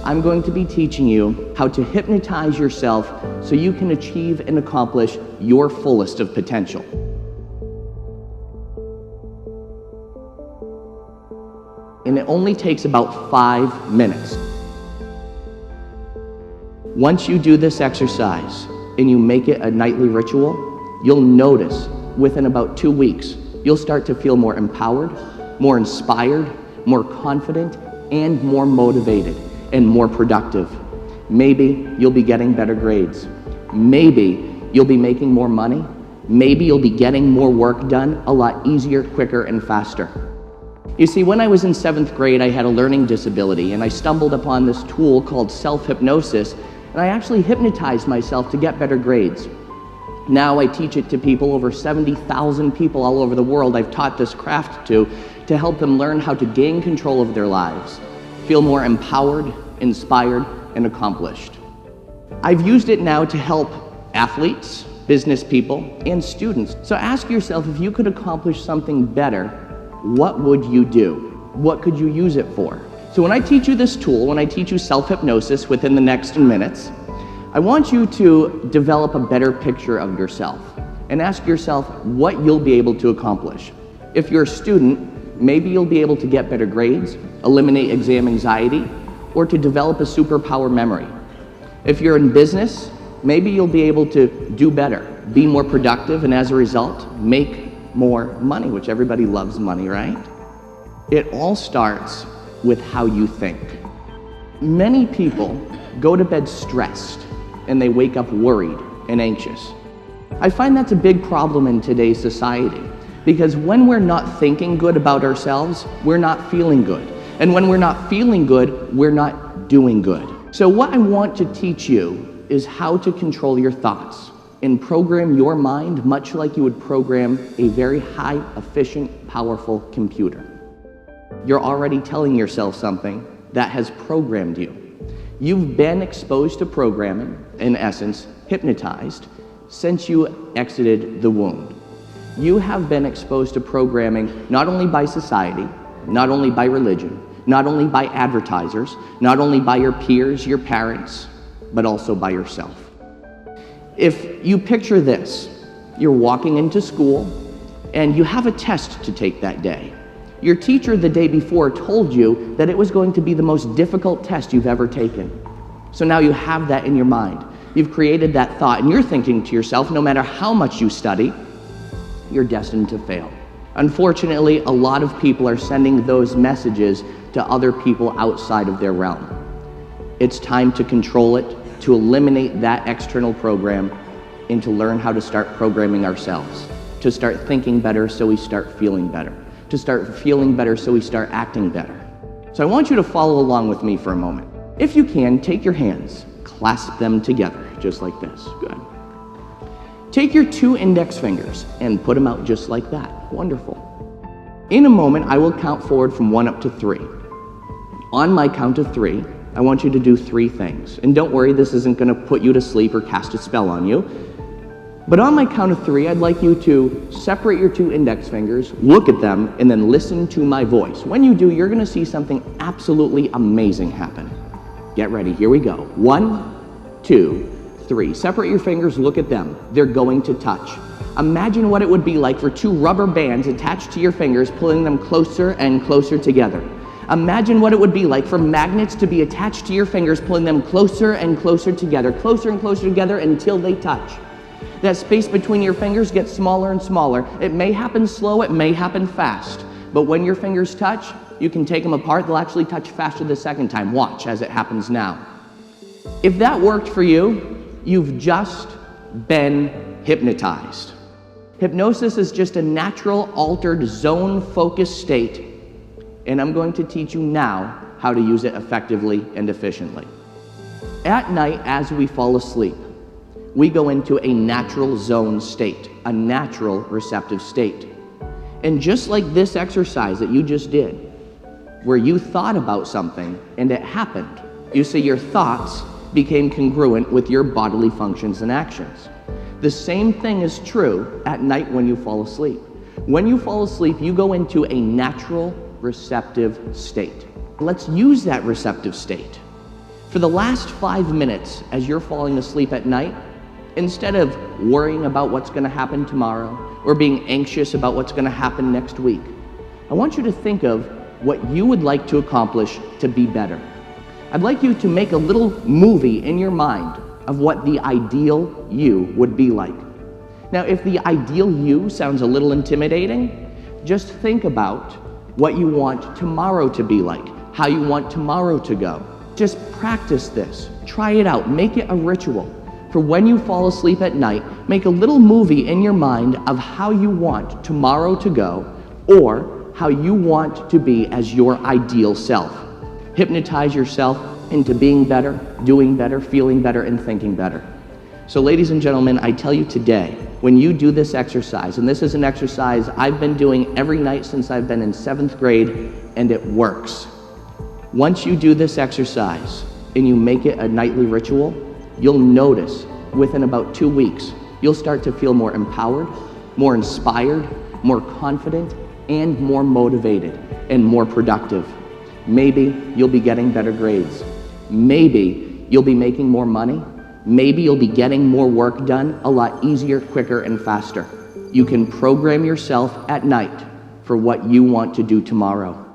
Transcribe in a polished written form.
I'm going to be teaching you how to hypnotize yourself so you can achieve and accomplish your fullest of potential. And it only takes about 5 minutes. Once you do this exercise and you make it a nightly ritual, you'll notice within about 2 weeks, you'll start to feel more empowered, more inspired, more confident, and more motivated and more productive. Maybe you'll be getting better grades. Maybe you'll be making more money. Maybe you'll be getting more work done a lot easier, quicker, and faster. You see, when I was in 7th grade, I had a learning disability, and I stumbled upon this tool called self-hypnosis, and I actually hypnotized myself to get better grades. Now I teach it to people, over 70,000 people all over the world I've taught this craft to help them learn how to gain control of their lives, feel more empowered, inspired, and accomplished. I've used it now to help athletes, business people, and students. So ask yourself, if you could accomplish something better, what would you do? What could you use it for? So when I teach you this tool, when I teach you self-hypnosis within the next minutes, I want you to develop a better picture of yourself and ask yourself what you'll be able to accomplish. If you're a student, maybe you'll be able to get better grades, eliminate exam anxiety, or to develop a superpower memory. If you're in business, maybe you'll be able to do better, be more productive, and as a result, make more money, which everybody loves money, right? It all starts with how you think. Many people go to bed stressed and they wake up worried and anxious. I find that's a big problem in today's society because when we're not thinking good about ourselves, we're not feeling good. And when we're not feeling good, we're not doing good. So what I want to teach you is how to control your thoughts and program your mind much like you would program a very high, efficient, powerful computer. You're already telling yourself something that has programmed you. You've been exposed to programming, in essence, hypnotized, since you exited the womb. You have been exposed to programming not only by society, not only by religion, not only by advertisers, not only by your peers, your parents, but also by yourself. If you picture this, you're walking into school and you have a test to take that day. Your teacher the day before told you that it was going to be the most difficult test you've ever taken. So now you have that in your mind. You've created that thought and you're thinking to yourself, no matter how much you study, you're destined to fail. Unfortunately, a lot of people are sending those messages to other people outside of their realm. It's time to control it, to eliminate that external program, and to learn how to start programming ourselves, to start thinking better so we start feeling better, to start feeling better so we start acting better. So I want you to follow along with me for a moment. If you can, take your hands, clasp them together, just like this. Good. Take your 2 index fingers and put them out just like that. Wonderful. In a moment, I will count forward from 1 up to 3. On my count of 3, I want you to do 3 things. And don't worry, this isn't going to put you to sleep or cast a spell on you. But on my count of 3, I'd like you to separate your 2 index fingers, look at them, and then listen to my voice. When you do, you're going to see something absolutely amazing happen. Get ready. Here we go. 1, 2, 3. Separate your fingers, look at them. They're going to touch. Imagine what it would be like for 2 rubber bands attached to your fingers, pulling them closer and closer together. Imagine what it would be like for magnets to be attached to your fingers, pulling them closer and closer together until they touch. That space between your fingers gets smaller and smaller. It may happen slow, it may happen fast, but when your fingers touch, you can take them apart. They'll actually touch faster the second time. Watch as it happens now. If that worked for you, you've just been hypnotized. Hypnosis is just a natural, altered, zone-focused state, and I'm going to teach you now how to use it effectively and efficiently. At night, as we fall asleep, we go into a natural zone state, a natural receptive state. And just like this exercise that you just did, where you thought about something and it happened, you see your thoughts became congruent with your bodily functions and actions. The same thing is true at night when you fall asleep. When you fall asleep, you go into a natural receptive state. Let's use that receptive state. For the last 5 minutes as you're falling asleep at night, instead of worrying about what's going to happen tomorrow or being anxious about what's going to happen next week, I want you to think of what you would like to accomplish to be better. I'd like you to make a little movie in your mind of what the ideal you would be like. Now, if the ideal you sounds a little intimidating, just think about what you want tomorrow to be like, how you want tomorrow to go. Just practice this. Try it out. Make it a ritual. For when you fall asleep at night, make a little movie in your mind of how you want tomorrow to go or how you want to be as your ideal self. Hypnotize yourself into being better, doing better, feeling better, and thinking better. So ladies and gentlemen, I tell you today, when you do this exercise, and this is an exercise I've been doing every night since I've been in 7th grade, and it works. Once you do this exercise and you make it a nightly ritual, you'll notice within about 2 weeks, you'll start to feel more empowered, more inspired, more confident, and more motivated and more productive. Maybe you'll be getting better grades. Maybe you'll be making more money. Maybe you'll be getting more work done a lot easier, quicker, and faster. You can program yourself at night for what you want to do tomorrow.